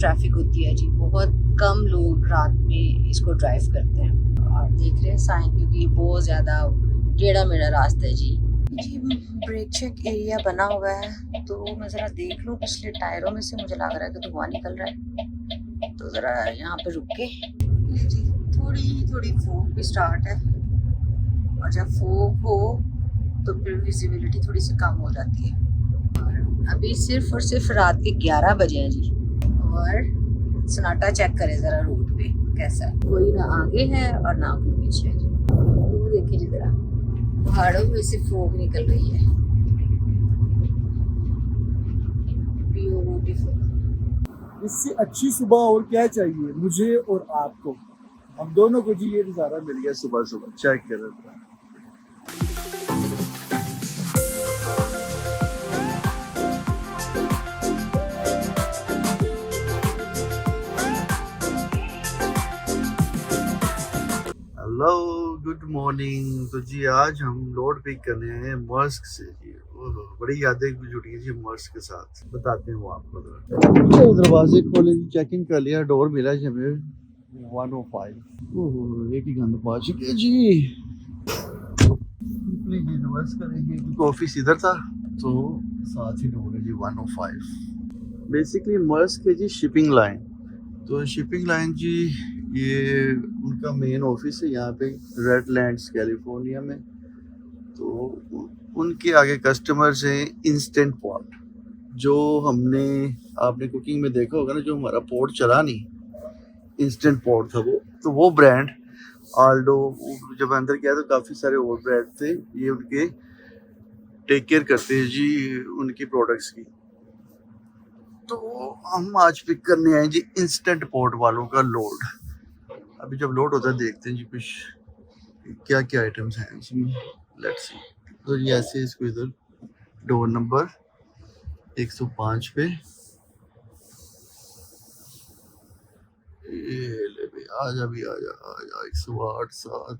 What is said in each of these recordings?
Traffic होती है जी, बहुत कम लोग रात में इसको ड्राइव करते हैं। और देख रहे हैं साइन, क्योंकि बहुत ज़्यादा टेढ़ा मेढ़ा रास्ता है जी। ब्रेक चेक एरिया बना हुआ है, तो मैं ज़रा देख लूँ। पिछले टायरों में से मुझे लग रहा है कि धुआं निकल रहा है, तो ज़रा यहाँ पे रुक के ये जी थोड़ी थोड़ी फोग भी स्टार्ट है। और जब फोग हो तो फिर विजिबिलिटी थोड़ी सी कम हो जाती है। और अभी सिर्फ और सिर्फ रात के 11 बजे हैं जी, और सन्नाटा चेक करें ज़रा रोड पे कैसा है। कोई ना आगे है और ना कोई पीछे है। वो देखिए जी, ज़रा पहाड़ों में से फोग निकल रही है। ब्यूटीफुल। इससे अच्छी सुबह और क्या चाहिए मुझे और आपको। हम दोनों को जी ये नज़ारा मिल गया सुबह सुबह। चेक करें। Hello good morning. तो जी आज हम लोड पिक करने हैं मर्स्क से जी। बड़ी यादें जुड़ी हैं जी मर्स्क के साथ, बताते हैं वो आपको। दरवाजे खोले जी, चेकिंग कर लिया, डोर मिला जी हमें 105। ओह एक ही गंद पा चुके जी। रिवर्स करेंगे क्योंकि ऑफिस इधर था, तो साथ ही डोर है जी 105। बेसिकली मर्स्क है जी शिपिंग लाइन। तो शिपिंग लाइन जी ये उनका मेन ऑफिस है यहाँ पे रेडलैंड्स कैलिफोर्निया में। तो उनके आगे कस्टमर्स हैं इंस्टेंट पॉट, जो हमने आपने कुकिंग में देखा होगा ना, जो हमारा पॉट चला नहीं, इंस्टेंट पॉट था वो। तो वो ब्रांड आल्डो, जब अंदर गया तो काफ़ी सारे और ब्रांड थे, ये उनके टेक केयर करते हैं जी उनकी प्रोडक्ट्स की। तो हम आज पिक करने आए जी इंस्टेंट पॉट वालों का लोड। अभी जब लोड होता है देखते हैं जी कुछ क्या क्या आइटम्स हैं इसमें। Let's see. तो ये ऐसे इसको इधर डोर नंबर 105 पे ये ले भाई, आजा भी आजा आजा। 108 7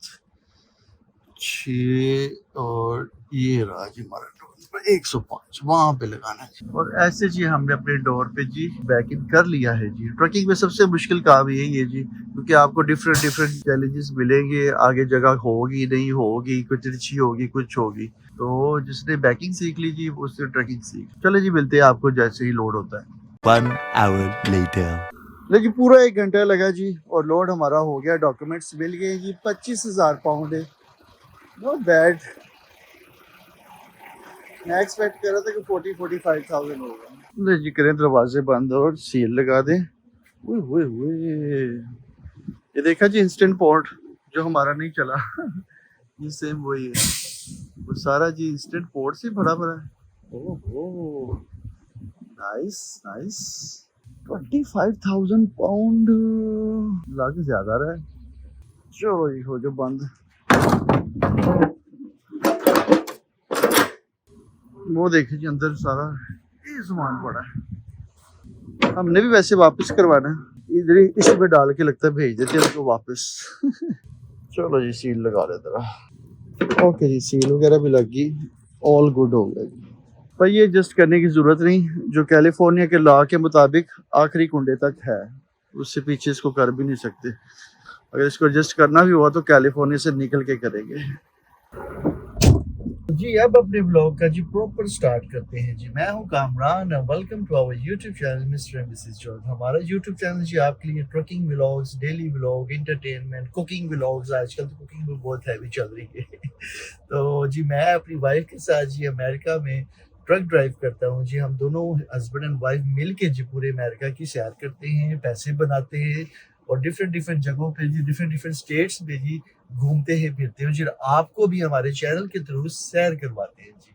6 और ये रहा जी हमारा डोर नंबर 105, वहाँ पे लगाना है। और ऐसे जी हमने अपने डोर पे जी बैक इन कर लिया है जी। ट्रकिंग में सबसे मुश्किल काम यही है जी, क्योंकि आपको डिफरेंट डिफरेंट चैलेंजेस मिलेंगे। आगे जगह होगी नहीं होगी, कुछ तिरछी होगी कुछ होगी। तो जिसने बैकिंग सीख ली जी उससे ट्रकिंग सीख। चले जी मिलते हैं आपको जैसे ही लोड होता है। 1 hour later. लेकिन पूरा 1 घंटा लगा जी और लोड हमारा हो गया। डॉक्यूमेंट्स मिल गए जी। 25,000 पाउंड है, नॉट बैड। मैं एक्सपेक्ट कर रहा था कि 40-45,000 होगा। जी करें दरवाजे बंद और सील लगा दें। हुए ये देखा जी इंस्टेंट पॉट जो हमारा नहीं चला ये सेम वही है। वो सारा जी इंस्टेंट पॉट से भरा भरा है। Oh nice nice. 25,000 पाउंड लाके ज्यादा रहा है। चलो ये हो जो बंद। वो देखिए जी अंदर सारा ये सामान पड़ा है। हमने भी वैसे वापस करवाना है, इधर ही इसमें डाल के लगता है भेज देते हैं उनको वापस चलो जी सील लगा दे जरा। ओके जी सील वगैरह भी लग गई, ऑल गुड हो गया जी। पर ये एडजस्ट करने की जरूरत नहीं, जो कैलिफोर्निया के लॉ के मुताबिक आखिरी कुंडे तक है, उससे पीछे इसको कर भी नहीं सकते। अगर इसको एडजस्ट करना भी हुआ तो कैलिफोर्निया से निकल के करेंगे जी। अब अपने ब्लॉग का जी प्रॉपर स्टार्ट करते हैं जी। मैं हूं Kamran, welcome to our YouTube channel mister and missus George. हमारा यूट्यूब चैनल जी आपके लिए trucking vlogs, daily vlog, entertainment, cooking vlogs. आजकल तो कुकिंग भी बहुत हैवी चल रही है तो जी मैं अपनी वाइफ के साथ जी अमेरिका में ट्रक ड्राइव करता हूँ जी। हम दोनों हस्बैंड एंड वाइफ मिल के जी पूरे अमेरिका की सैर करते हैं, पैसे बनाते हैं और डिफरेंट डिफरेंट जगहों पे जी, डिफरेंट डिफरेंट स्टेट्स में जी घूमते हैं फिरते हैं जी। आपको भी हमारे चैनल के थ्रू सैर करवाते हैं जी।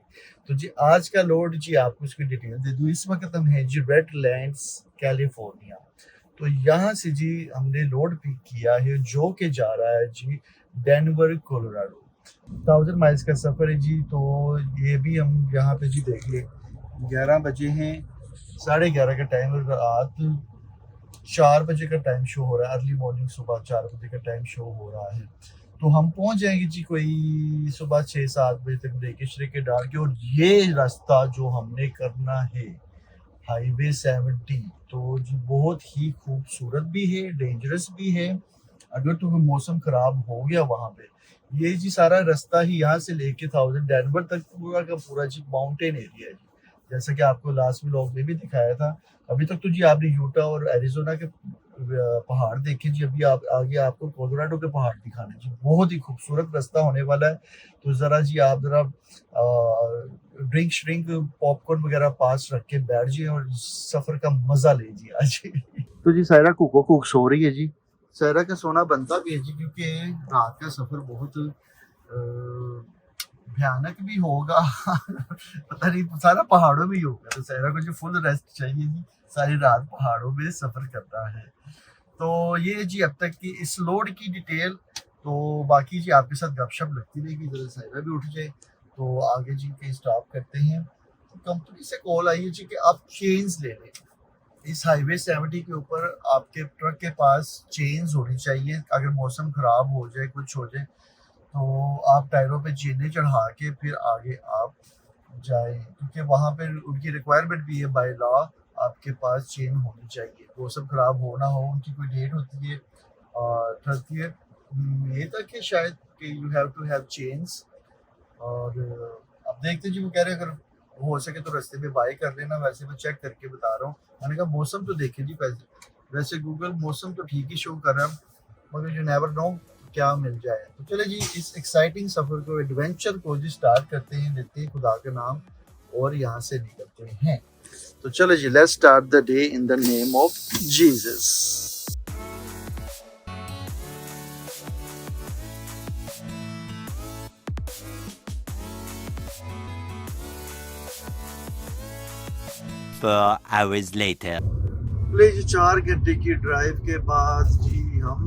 तो जी आज का लोड जी आपको इसकी डिटेल दे दूँ। इस वक्त हम हैं जी रेडलैंड्स कैलिफोर्निया। तो यहाँ से जी हमने लोड पिक किया है जो कि जा रहा है जी डेनवर कोलोराडो। 1000 माइल्स का सफर है जी। तो ये भी हम यहाँ पे जी देख ले 11 बजे हैं, 11:30 का टाइम है। रात 4 बजे का टाइम शो हो रहा है, अर्ली मॉर्निंग सुबह 4 बजे का टाइम शो हो रहा है। तो हम पहुंच जाएंगे जी कोई सुबह 6-7 बजे तक ब्रेकेज डाल के। और ये रास्ता जो हमने करना है हाईवे 70। तो जी बहुत ही खूबसूरत भी है, डेंजरस भी है। अगर तो मौसम खराब हो गया वहाँ पे, ये जी सारा रास्ता ही यहाँ से लेके 1000 डेनवर तक पूरा का पूरा जी माउंटेन एरिया है जी। जैसा कि आपको लास्ट व्लॉग में भी दिखाया था। अभी तक तो जी आपने यूटा और एरिजोना के पहाड़ देखे जी, अभी आप आगे आपको कोलोराडो के पहाड़ दिखाने जी। बहुत ही खूबसूरत रास्ता होने वाला है। तो जरा जी आप जरा ड्रिंक श्रिंक पॉपकॉर्न वगैरह पास रख के बैठ जाइए और सफर का मजा लीजिए आज। तो जी सायरा कुक सो रही है जी। सायरा का सोना बनता भी है जी, क्योंकि रात का सफर बहुत भयानक भी होगा। पता नहीं सारा पहाड़ों में ही होगा, तो सायरा को जो फुल रेस्ट चाहिए जी, सारी रात पहाड़ों में सफर करना है। तो ये जी अब तक की इस लोड की डिटेल। तो बाकी जी आपके साथ गपशप लगती रहेगी, जरा सायरा भी उठ जाए तो आगे जी के स्टॉप करते हैं। तो कंपनी से कॉल आई है जी कि आप चेन्स ले लें। इस हाईवे 70 के ऊपर आपके ट्रक के पास चेन्स होनी चाहिए। अगर मौसम खराब हो जाए, कुछ हो जाए, तो आप टायरों पे चेनें चढ़ा के फिर आगे आप जाएं, क्योंकि वहाँ पे उनकी रिक्वायरमेंट भी है बाय लॉ, आपके पास चेन होनी चाहिए। मौसम खराब हो ना हो, उनकी कोई डेट होती है 30 मई तक है शायद, कि you have to have chains. और अब देखते जी, वो कह रहे हैं अगर हो सके तो रास्ते में बाय कर लेना। वैसे मैं चेक करके बता रहा हूँ। मैंने कहा मौसम तो देखे जी, वैसे गूगल मौसम तो ठीक ही शो कर रहा है, मगर यू नेवर नो क्या मिल जाए। तो चले जी इस एक्साइटिंग सफर को, एडवेंचर को जी स्टार्ट करते हैं, लेते हैं खुदा का नाम और यहाँ से निकलते हैं। तो चलो जी, let's start the day in the name of Jesus hours later. ले जी 4 घंटे की ड्राइव के बाद जी हम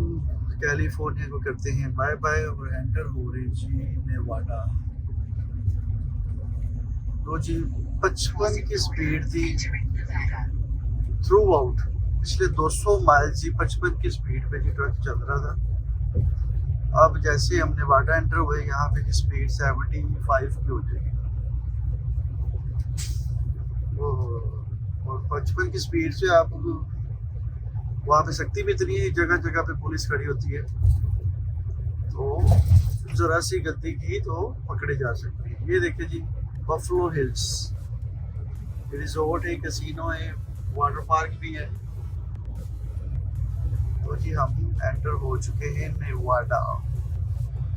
कैलिफोर्निया को करते हैं बाय बाय और एंटर हो रहे जी नेवाडा। तो जी 55 की स्पीड थी थ्रू आउट, पिछले 200 माइल जी 55 की स्पीड पे जी ट्रक चल रहा था। अब जैसे हम नेवाडा एंटर हुए, यहाँ पे जी स्पीड 75 की हो जाएगी। और 55 की स्पीड से आप वहाँ पे सकती भी इतनी है, जगह जगह पे पुलिस खड़ी होती है, तो जरा सी गलती की तो पकड़े जा सकते हैं। ये देखिए जी बफलो हिल्स रिजोर्ट है, कैसीनो है, वाटर पार्क भी है। तो जी हम एंटर हो चुके हैं नेवाडा।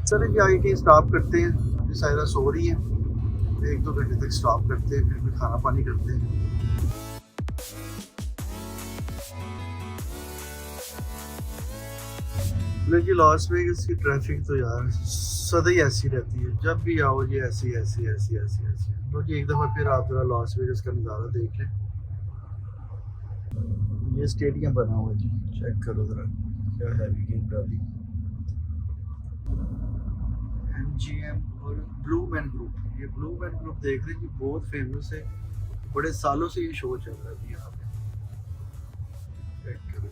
चले जी आगे कहीं स्टॉप करते हैं। सायरा सो रही है, 1-2 घंटे तक स्टॉप करते हैं, फिर भी खाना पानी करते हैं। लेकिन लॉस वेगस की ट्रैफिक तो यार सदा ही ऐसी रहती है, जब भी आओ जी ऐसी ऐसी ऐसी ऐसी ऐसी। तो जी एक दफ़ा फिर आप जरा लॉस वेगस का नज़ारा देख लें। ये स्टेडियम बना हुआ है जी, चेक करो जरा, क्या हैवी गेम डाली। MGM और ब्लू मैन ग्रुप, ये ब्लू मैन ग्रुप देख रहे हैं जी, बहुत फेमस है, बड़े सालों से ये शो चल रहा है यहाँ पे। चेक करो,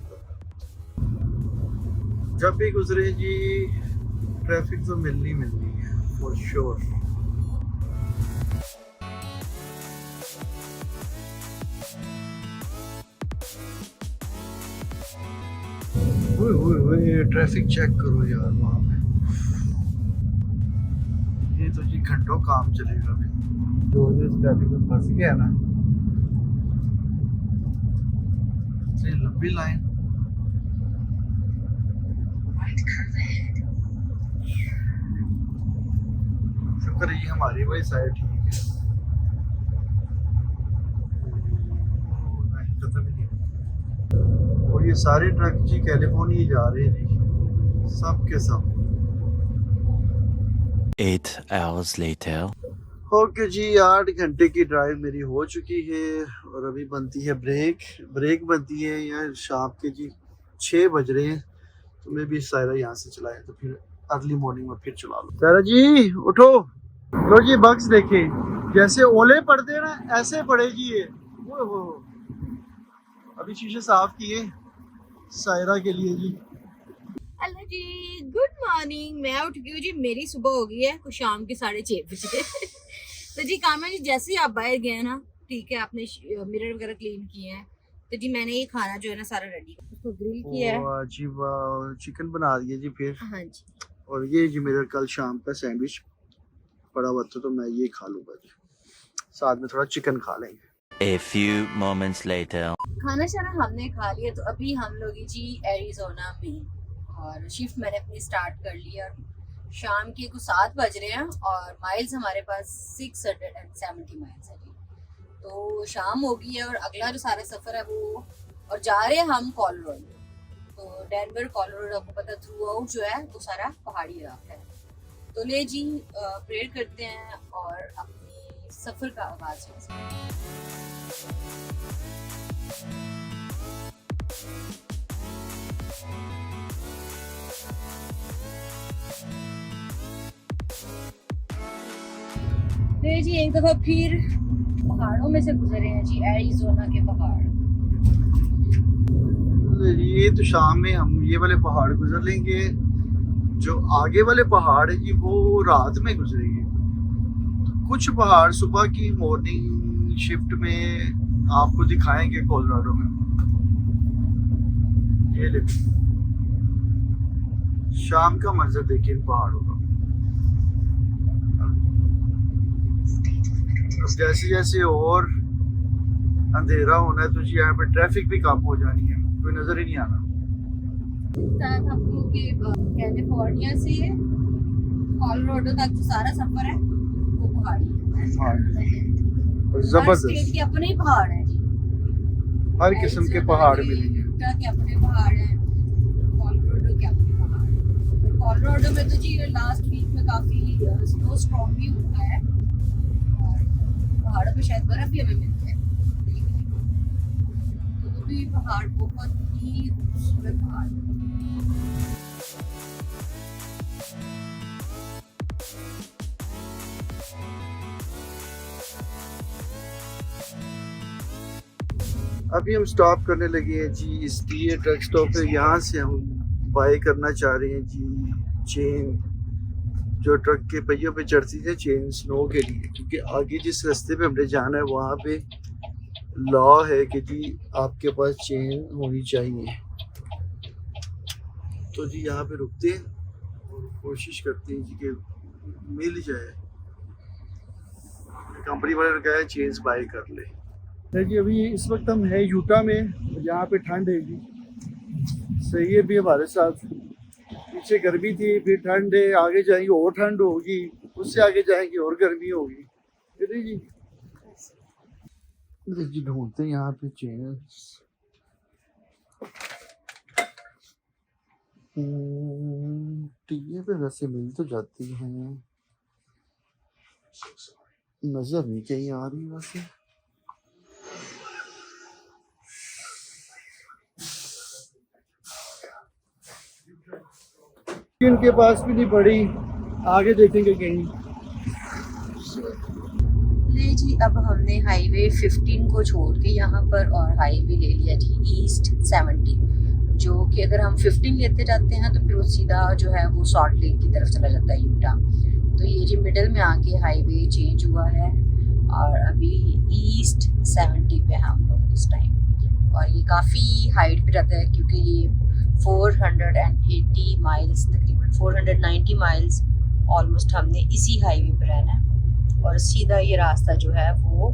जब भी गुजरे जी ट्रैफिक तो मिलनी है फॉर श्योर। ट्रैफिक चेक करो यार वहाँ पे, ये तो जी घंटों काम चलेगा। जो इस ट्रैफिक में फंस गया ना, इतनी लंबी लाइन। शुक्र है हमारी वाली साइड ठीक है, और ये सारे ट्रक जी कैलिफोर्निया जा रहे हैं जी, सब के सब। 8 hours later. ओके जी 8 घंटे की ड्राइव मेरी हो चुकी है, और अभी बनती है ब्रेक बनती है यार शाम के जी 6 बज रहे हैं। तो मैं भी सायरा यहाँ से चलाए तो फिर अर्ली मॉर्निंग में फिर चला लो। सायरा जी उठो, लो जी बग्स देखे, जैसे ओले पड़ते हैं ना ऐसे पड़े जी ये। वो अभी शीशे साफ किए सायरा के लिए जी। हेलो जी, गुड मॉर्निंग। मैं उठ गई हूँ जी, मेरी सुबह हो गई है कुछ शाम के 6:30 बजे। तो जी कामया जी जैसे ही आप बाहर गए ना, ठीक है, आपने मिरर वगैरह क्लीन किए हैं। तो जी मैंने ये खाना जो है ना सारा रेडी उसको ग्रिल किया है। वाह जी वाह, चिकन बना दिया जी फिर। हाँ जी, और ये जी मेरा कल शाम का सैंडविच पड़ा हुआ था तो मैं ये खा लूँगा जी, साथ में थोड़ा चिकन खा लेंगे। A few moments later. खाना शाना हमने खा लिया तो अभी हम लोग जी एरिज़ोना में, और शिफ्ट मैंने अपनी स्टार्ट कर ली और शाम के कुछ 7 बज रहे हैं और माइल्स हमारे पास 670 माइल्स है जी। तो शाम हो गई है और अगला जो सारा सफ़र है वो, और जा रहे हैं हम कोलोराडो। तो डेनवर कोलोराडो आपको पता थ्रू आउट जो है वो सारा पहाड़ी इलाका है। तो ले जी प्रेयर करते हैं और अपने सफ़र का आगाज़ करते हैं। जी एक दफा फिर पहाड़ों में से गुजरे हैं जी, एरिज़ोना के पहाड़। ये तो शाम में हम ये वाले पहाड़ गुजर लेंगे, जो आगे वाले पहाड़ है जी वो रात में गुजरेंगे। तो कुछ पहाड़ सुबह की मॉर्निंग शिफ्ट में आपको दिखाएंगे कोलोराडो में। ये ले शाम का मंजर देखिए इन पहाड़ों का। अब जैसे जैसे और अंधेरा होना है तो जी यहाँ पे ट्रैफिक भी कम हो जानी है, कोई नजर ही नहीं आना। हम लोग के कैलिफोर्निया से कोलोराडो तक जो सारा सफर है वो पहाड़ी है। और हर जबरदस्त स्टेट के अपने ही पहाड़ हैं जी, हर किस्म के पहाड़ मिलेंगे। यूटा के अपने पहाड़ हैं, कोलोराडो के अपने पहाड़ हैं। कोलोराडो में तो जी लास्ट वीक में काफी स्नो स्टॉर्म भी हुआ है और पहाड़ों पे शायद बर्फ भी हमें मिलती है। तो भी पहाड़ बहुत ही खूबसूरत पहाड़ है। अभी हम स्टॉप करने लगे हैं जी इस टीए ट्रक स्टॉप पे। यहाँ से हम बाय करना चाह रहे हैं जी चेन, जो ट्रक के पहियों पे चढ़ती है चेन स्नो के लिए, क्योंकि आगे जिस रास्ते पे हमने जाना है वहाँ पे लॉ है कि जी आपके पास चेन होनी चाहिए। तो जी यहाँ पे रुकते हैं और कोशिश करते हैं जी कि मिल जाए। कंपनी वाले ने कहा है चेन्स बाय कर ले। देखिए अभी इस वक्त हम हैं यूटा में, यहाँ पे ठंड है जी, सही है भी हमारे साथ। पीछे गर्मी थी, फिर ठंड है, आगे जाएंगे और ठंड होगी, उससे आगे जाएंगे और गर्मी होगी। जी देखिए ढूंढते हैं यहाँ पे चेन्स। टीए पे वैसे मिल तो जाती हैं, नजर नहीं कहीं आ रही वैसे। इनके पास भी नहीं पड़ी, आगे देखेंगे कहीं। ले जी अब हमने हाईवे 15 को छोड़ के यहाँ पर और हाईवे ले लिया जी ईस्ट 70, जो कि अगर हम 15 लेते जाते हैं तो फिर वो सीधा जो है वो सॉल्ट लेक की तरफ चला जाता है यूटा। तो ये जी मिडल में आके हाईवे चेंज हुआ है और अभी ईस्ट 70 पे हम लोग इस टाइम, और ये काफ़ी हाइट पे रहता है क्योंकि ये 480 माइल्स तकरीबन 490 माइल्स ऑलमोस्ट हमने इसी हाईवे पर रहना है और सीधा ये रास्ता जो है वो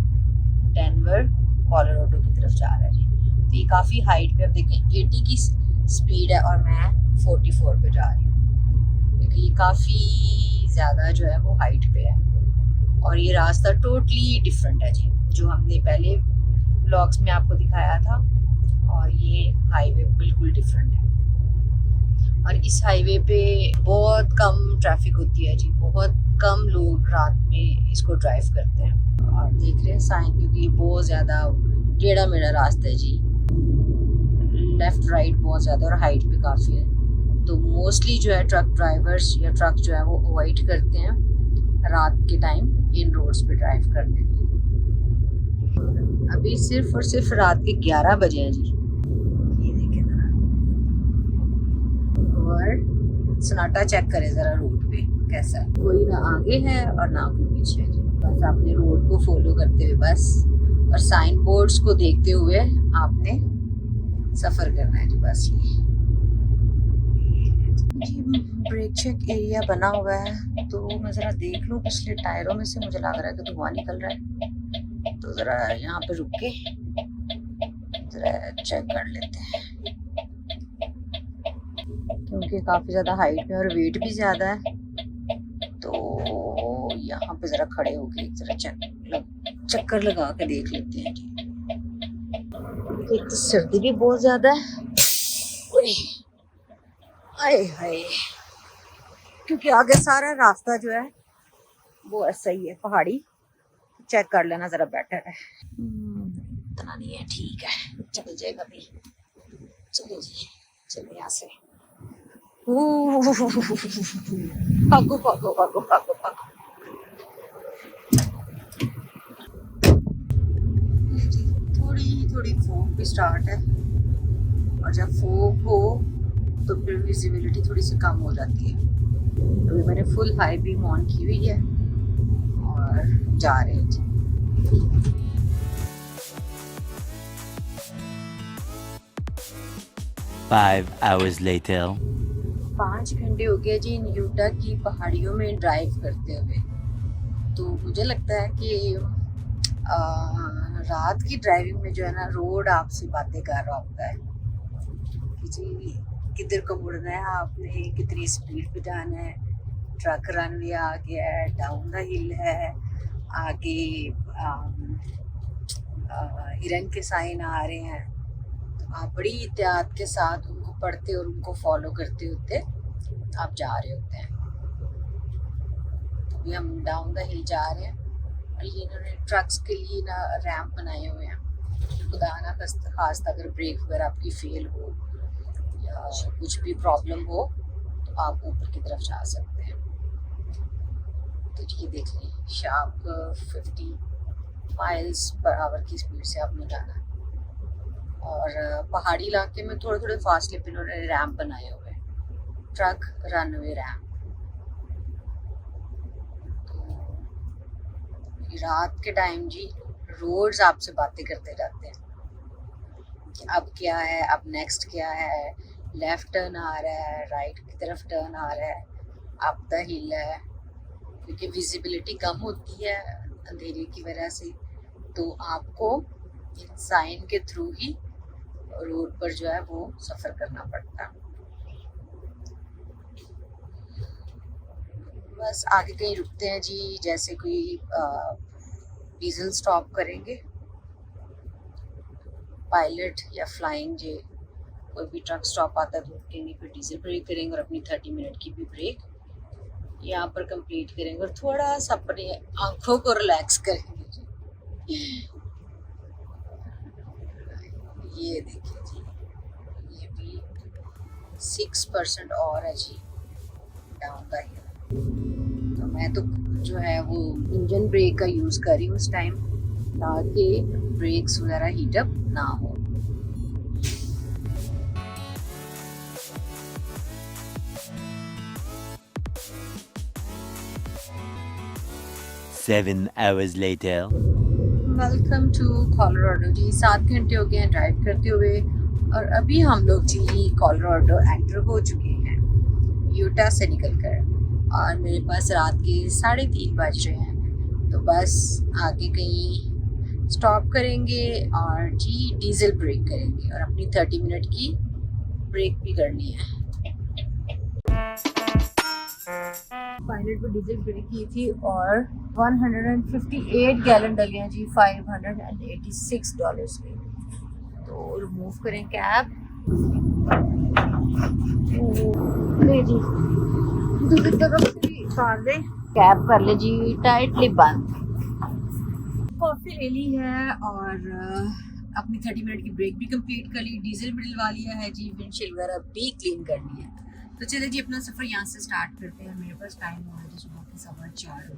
डेनवर कोलोराडो की तरफ जा रहा है जी। तो ये काफ़ी हाइट पे, अब देखें 80 की स्पीड है और मैं 44 पे जा रही हूँ क्योंकि ये काफ़ी ज़्यादा जो है वो हाइट पे है और ये रास्ता टोटली डिफरेंट है जी, जो हमने पहले व्लॉग्स में आपको दिखाया था, और ये हाईवे बिल्कुल डिफरेंट है। और इस हाईवे पे बहुत कम ट्रैफिक होती है जी, बहुत कम लोग रात में इसको ड्राइव करते हैं। और देख रहे हैं साइन, क्योंकि ये बहुत ज़्यादा टेढ़ा मेढ़ा रास्ता है जी, लेफ्ट राइट बहुत ज़्यादा और हाइट पे काफ़ी है। तो मोस्टली जो है ट्रक ड्राइवर्स या ट्रक जो है वो अवॉइड करते हैं रात के टाइम इन रोड्स पे ड्राइव करने। अभी सिर्फ और सिर्फ रात के 11 बजे हैं जी, ये देखें जरा, और सन्नाटा चेक करें ज़रा रोड पे कैसा है, कोई ना आगे है और ना कोई पीछे है जी। बस आपने रोड को फॉलो करते हुए बस और साइन बोर्ड्स को देखते हुए आपने सफर करना है जी। बस ये जी ब्रेक चेक एरिया बना हुआ है, तो मैं ज़रा देख लूँ। पिछले टायरों में से मुझे लग रहा है कि धुआं निकल रहा है, तो ज़रा यहाँ पे रुक के ज़रा चेक कर लेते हैं, क्योंकि काफ़ी ज़्यादा हाइट में और वेट भी ज़्यादा है। तो यहाँ पे ज़रा खड़े होके ज़रा चक्कर लगा के देख लेते हैं जी। एक तो सर्दी भी बहुत ज़्यादा है, आए हाय, क्योंकि आगे सारा रास्ता जो है वो ऐसा ही है, पहाड़ी। चेक कर लेना ज़रा बेटर है। इतना नहीं है, ठीक है, चल जाएगा भी। चलो जी, चलो यहाँ से भागो भागो भागो भागो भागो। थोड़ी थोड़ी फॉग भी स्टार्ट है, और जब फॉग हो तो फिर विजिबिलिटी थोड़ी सी कम हो जाती है। अभी मैंने फुल हाई बीम ऑन की हुई है और जा रहे हैं जी। 5 hours later. 5 घंटे हो गए जी इन यूटा की पहाड़ियों में ड्राइव करते हुए। तो मुझे लगता है कि रात की ड्राइविंग में जो है ना, रोड आपसे बातें कर रहा होता है कि जी किधर को मुड़ना है आपने, कितनी स्पीड पे जाना है। ट्रक रनवे आ गया है, डाउन द हिल है, आगे हिरन के साइन आ रहे हैं। तो आप बड़ी एहतियात के साथ उनको पढ़ते और उनको फॉलो करते होते आप जा रहे होते हैं। तो अभी हम डाउन द हिल जा रहे हैं, और ये इन्होंने ट्रक्स के लिए ना रैंप बनाए हुए हैं। खुदा ना खास्ता अगर ब्रेक वगैरह आपकी फेल हो या कुछ भी प्रॉब्लम हो तो आप ऊपर की तरफ जा सकते हैं। तो ये देख लें, शार्प 50 माइल्स पर आवर की स्पीड से आपने जाना है। और पहाड़ी इलाके में थोड़े थोड़े फासले पे इन्होंने रैंप बनाए हुए हैं, ट्रक रनवे रैंप। तो रात के टाइम जी रोड्स आपसे बातें करते जाते हैं कि अब क्या है, अब नेक्स्ट क्या है, लेफ्ट टर्न आ रहा है, राइट की तरफ टर्न आ रहा है, अप द हिल है। क्योंकि विजिबिलिटी कम होती है अंधेरे की वजह से, तो आपको इन साइन के थ्रू ही रोड पर जो है वो सफ़र करना पड़ता है। बस आगे कहीं रुकते हैं जी, जैसे कोई डीजल स्टॉप करेंगे, पायलट या फ्लाइंग जे कोई भी ट्रक स्टॉप आता है तो रुकेंगे, फिर डीजल ब्रेक करेंगे और अपनी 30 मिनट की भी ब्रेक यहाँ पर कंप्लीट करेंगे और थोड़ा सा अपनी आंखों को रिलैक्स करेंगे जी। ये देखिए जी, ये भी 6% और है जी डाउन द हिल। तो मैं तो जो है वो इंजन ब्रेक का यूज़ कर रही हूँ उस टाइम, ताकि ब्रेक्स वगैरह हीट अप ना हो। Seven hours later. Welcome to Colorado जी। 7 घंटे हो गए हैं ड्राइव करते हुए, और अभी हम लोग जी कोलोराडो एंटर हो चुके हैं यूटा से निकलकर, और मेरे पास रात के 3:30 बज रहे हैं। तो बस आगे कहीं स्टॉप करेंगे और जी डीजल ब्रेक करेंगे और अपनी 30 मिनट की ब्रेक भी करनी है। पायलट पे डीजल ब्रेक की थी और 158 गैलन डले हैं जी $586 के। तो रिमूव करें कैब। ले जी दूसरी तरफ से भी उतार दे, कैब कर ले जी टाइटली बंद। कॉफ़ी ले ली है और अपनी 30 मिनट की ब्रेक भी कंप्लीट कर ली, डीजल भी डलवा लिया है जी, विंडशील्ड वगैरह भी क्लीन करनी है। तो चले जी अपना सफ़र यहाँ से स्टार्ट करते हैं। मेरे पास टाइम हो रहा है सुबह के 4:15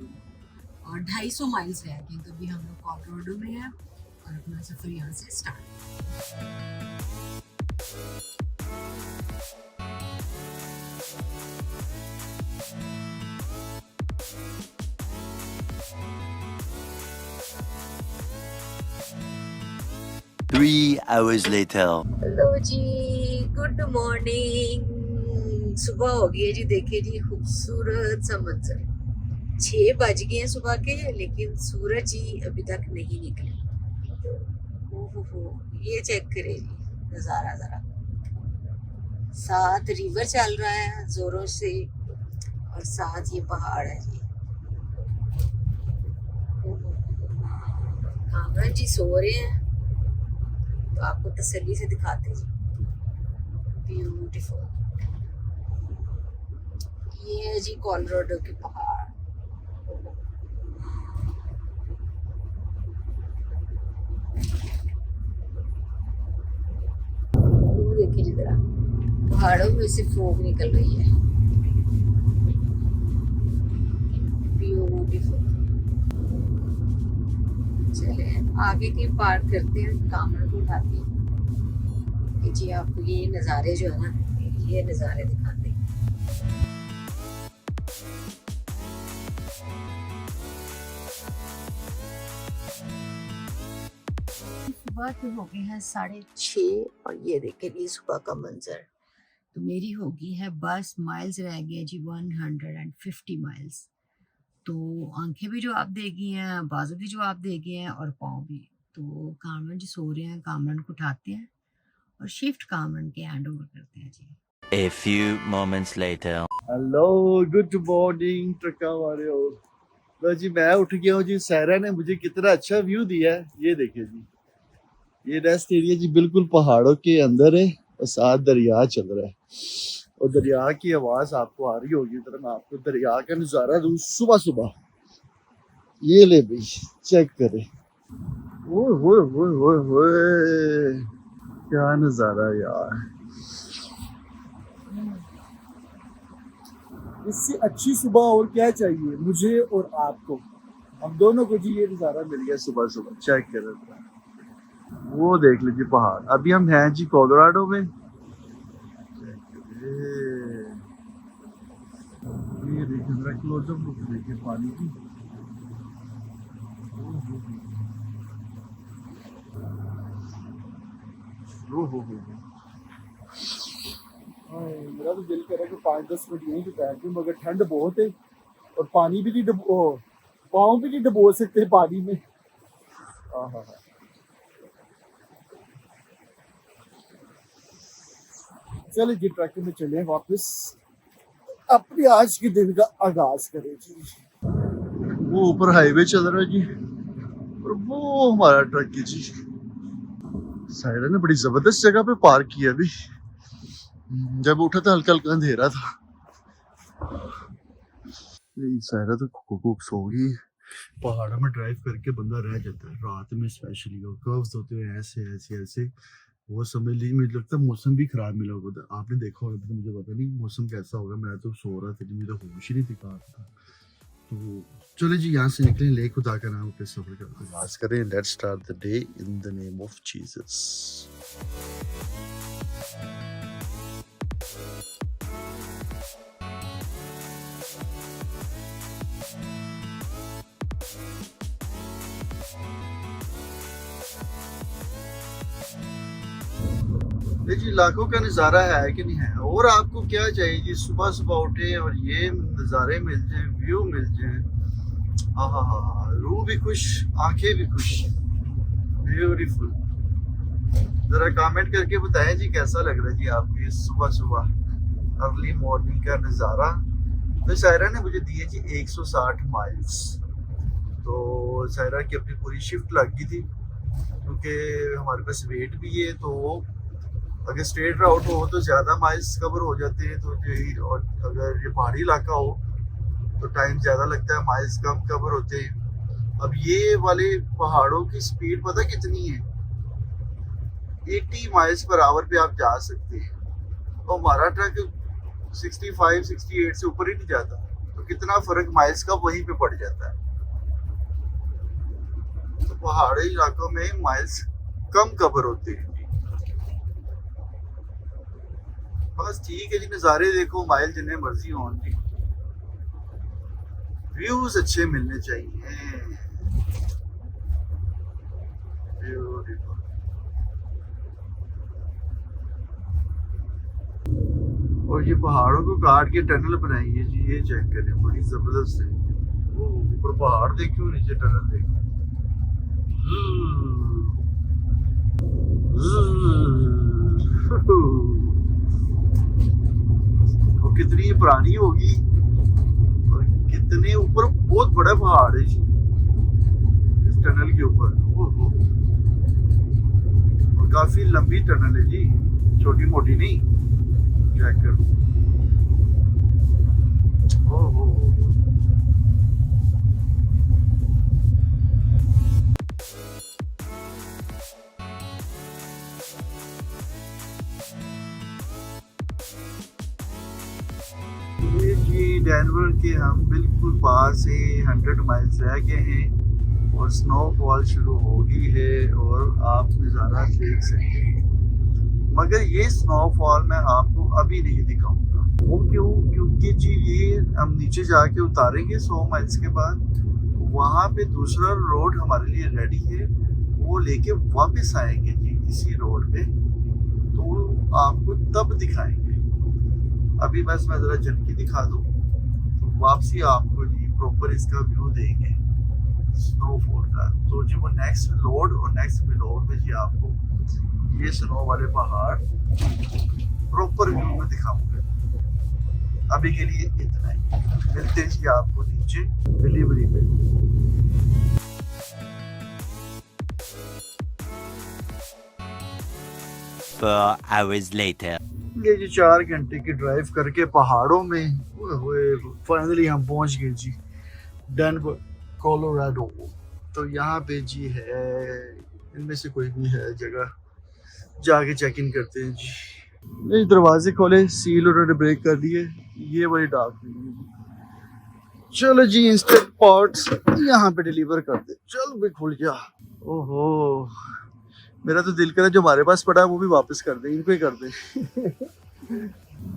और 250 माइल्स रह गए। तो अभी हम लोग कोलोराडो में हैं और अपना सफ़र यहाँ से स्टार्ट। 3 hours later. हेलो जी, गुड मॉर्निंग। सुबह हो गई है जी। देखिए जी, खूबसूरत सा मंजर। 6 बज गए हैं सुबह के, लेकिन सूरज ही अभी तक नहीं निकले। ओहो, ये चेक करे जी नज़ारा जरा। साथ रिवर चल रहा है जोरों से और साथ ये पहाड़ है जी। कामरान जी सो रहे हैं तो आपको तसल्ली से दिखाते जी। ब्यूटीफुल। ये है जी कोलोराडो के पहाड़। वो देखिए जी जरा, पहाड़ों में से फोग निकल रही है। ब्यूटीफुल। चले आगे के पार्क करते हैं, कामर को उठाते हैं कि जी आपको ये नज़ारे जो है ना, ये नज़ारे दिखाते हैं। सुबह के हो गए हैं 6:30 और ये देखें जी सुबह का मंजर। तो मेरी होगी है बस, माइल्स रह गए जी 150 माइल्स। तो आंखें भी जवाब दे गई हैं, बाजू भी जवाब दे गए हैं और पाँव भी। तो कामरान जी सो रहे हैं, कामरान को उठाते हैं और शिफ्ट कामरान के हैंड ओवर करते हैं जी। A few moments later. Hello, good morning ट्रका वाले हो। लो जी, मैं उठ गया हूँ जी। सायरा ने मुझे कितना अच्छा व्यू दिया है, ये देखिए जी। ये रेस्ट एरिया जी बिल्कुल पहाड़ों के अंदर है और साथ दरिया चल रहा है और दरिया की आवाज आपको आ रही होगी। तरह मैं आपको दरिया का नजारा दूं सुबह सुबह। ये ले भाई, चेक करें। ओए ओए ओए ओए, क्या नजारा यार। इससे अच्छी सुबह और क्या चाहिए मुझे और आपको। हम दोनों को जी ये नजारा मिल गया सुबह सुबह। चेक करें, वो देख लीजिए पहाड़। अभी हम हैं जी कोलोराडो में। ये देखिए जरा क्लोजअप लुक देखिए पानी की। मेरा तो दिल कर रहा है कि 5-10 मिनट यहीं पे बैठ जाऊं, मगर ठंड बहुत है और पानी भी नहीं पाँव भी नहीं डुबो सकते पानी में। हाँ। चले जी, ट्रैक में चले वापस, अपने आज के दिन का आगाज करें जी। वो ऊपर हाईवे चल रहा है जी और वो हमारा ट्रक है जी। सायरा ने बड़ी जबरदस्त जगह पे पार्क किया। अभी जब उठा था हल्का हल्का अंधेरा था। सायरा तो कुक सो गई। पहाड़ों में ड्राइव करके बंदा रह जाता है रात में, स्पेशली और कर्व्स होते हुए ऐसे ऐसे ऐसे। वो समझ लीजिए, मुझे लगता है मौसम भी खराब मिला होगा। आपने देखा होगा तो मुझे पता नहीं मौसम कैसा होगा। मैं तो सो रहा था जी, मुझे होश ही नहीं दिखा था। तो चलो जी, यहाँ से निकलें, ले खुदा का नाम पे सफर का आगाज करें। Let's start the day in the name of Jesus. जी लाखों का नज़ारा है कि नहीं है, और आपको क्या चाहिए जी। सुबह सुबह उठे और ये नज़ारे मिल जाए, व्यू मिल जाए। हाँ, रूह भी खुश, आंखें भी खुश। ब्यूटीफुल। जरा कमेंट करके बताएं जी कैसा लग रहा है जी आपको ये सुबह सुबह अर्ली मॉर्निंग का नज़ारा। तो सायरा ने मुझे दिए जी 160 माइल्स। तो सायरा की अपनी पूरी शिफ्ट लग गई थी क्योंकि हमारे पास वेट भी है। तो अगर स्ट्रेट राउट हो तो ज़्यादा माइल्स कवर हो जाते हैं, तो और अगर ये पहाड़ी इलाका हो तो टाइम ज़्यादा लगता है, माइल्स कम कवर होते हैं। अब ये वाले पहाड़ों की स्पीड पता कितनी है? 80 माइल्स पर आवर पे आप जा सकते हैं। तो हमारा ट्रक 65-68 से ऊपर ही नहीं जाता। तो कितना फर्क माइल्स का वहीं पे पड़ जाता है। तो पहाड़ी इलाकों में माइल्स कम कवर होते हैं। बस ठीक है जी, नज़ारे देखो, माइल जितने मर्जी हो, व्यूज अच्छे मिलने चाहिए। ब्यूटीफुल। और ये पहाड़ों को काट के टनल बनाई है जी, ये चेक करें, बड़ी जबरदस्त है। वो ऊपर पहाड़ देखियो, नीचे टनल देखियो। वो कितनी पुरानी होगी और कितने ऊपर, बहुत बड़ा पहाड़ है जी इस टनल के ऊपर। ओहो, और काफी लंबी टनल है जी, छोटी मोटी नहीं। चेक करो, ओहो। ये जी डेनवर के हम बिल्कुल पास है, 100 माइल्स रह गए हैं और स्नोफॉल शुरू हो गई है और आप नज़ारा देख सकते हैं। मगर ये स्नोफॉल मैं आपको अभी नहीं दिखाऊंगा। वो क्यों? क्योंकि जी ये हम नीचे जाके उतारेंगे 100 माइल्स के बाद, वहाँ पे दूसरा रोड हमारे लिए रेडी है, वो लेके वापस आएंगे जी इसी रोड पे, तो आपको तब दिखाएंगे। अभी बस मैं ज़रा झलकी दिखा दूँ, तो वापसी आपको जी प्रॉपर इसका व्यू देंगे स्नोफॉल का। तो जी वो नेक्स्ट लोड और नेक्स्ट व्लॉग में जी आपको ये स्नो वाले पहाड़ प्रॉपर व्यू में दिखाऊंगा। अभी के लिए इतना ही, मिलते हैं जी आपको नीचे डिलीवरी पे। 4 hours later. ये जी 4 घंटे की ड्राइव करके पहाड़ों में फाइनली हम पहुंच गए जी डेनवर, कोलोराडो। तो यहाँ पे जी है, इनमें से कोई भी है जगह, जाके चेक इन करते हैं जी। ये दरवाजे खोले, सील उन्होंने ब्रेक कर दिए, ये बड़ी डाक हुई है। चलो जी, इंस्टेंट पार्ट्स यहाँ पे डिलीवर कर दे। चलो भाई, खुल गया। ओहो, मेरा तो दिल करा जो हमारे पास पड़ा है वो भी वापस कर दे, इनको ही कर दे।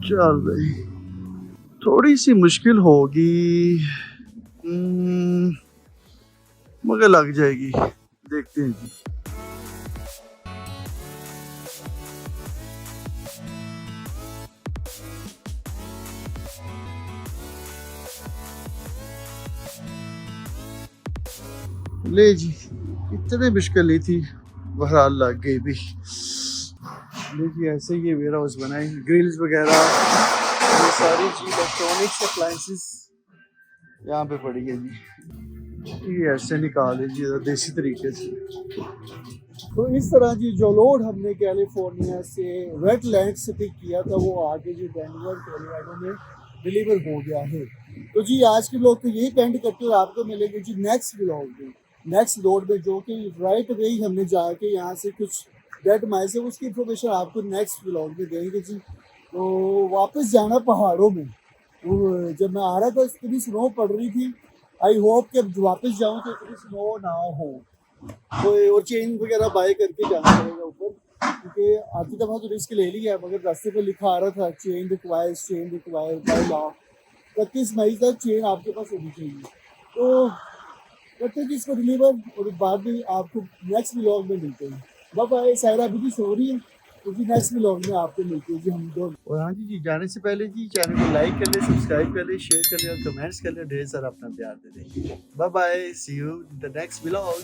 चल भाई, थोड़ी सी मुश्किल होगी मगर लग जाएगी, देखते हैं जी। ले जी, इतने मुश्किल नहीं थी, बहरहाल लग गई भी। ले जी, ऐसे ही ये वेयर हाउस बनाए, ग्रिल्स वगैरह, ये सारी चीज इलेक्ट्रॉनिक्स अप्लायंसेस यहाँ पे पड़ी है जी। ये ऐसे निकाले जी देसी तरीके से। तो इस तरह जी जो लोड हमने कैलिफोर्निया से रेडलैंड से पिक किया था वो आगे जी डेनवर कोलोराडो में डिलीवर हो गया है। तो जी आज के ब्लॉग को यही पेंड करते हुए आपको मिलेंगे जी नेक्स्ट ब्लॉग में, नेक्स्ट लोड में, जो कि राइट वे ही हमने जाके यहाँ से कुछ डेड माइल्स है, उसकी इंफॉर्मेशन आपको नेक्स्ट ब्लॉग में देंगे जी। तो वापस जाना पहाड़ों में, वो जब मैं आ रहा था इतनी स्नो पड़ रही थी, आई होप कि अब वापस जाऊँ तो इतनी स्नो ना हो। तो और चेन वगैरह बाय करके जाना पड़ेगा ऊपर, क्योंकि आधी दफ़ा तो रिस्क ले लिया, मगर रास्ते पर लिखा आ रहा था चेन रिक्वायर बाय लॉ 31 मई तक चेन आपके पास होनी चाहिए। तो करते हैं इसको डिलीवर और बाद में आपको नेक्स्ट व्लॉग में मिलते हैं। Bye bye. सायरा अभी भी सो रही है, तो जी नेक्स्ट व्लॉग में आपको मिलते हैं जी हम दोनों। और हाँ जी, जाने से पहले जी चैनल को लाइक कर ले, सब्सक्राइब कर ले, शेयर कर ले और कमेंट्स कर ले, ढेर सारा अपना प्यार दे दें। Bye bye, see you in the next vlog.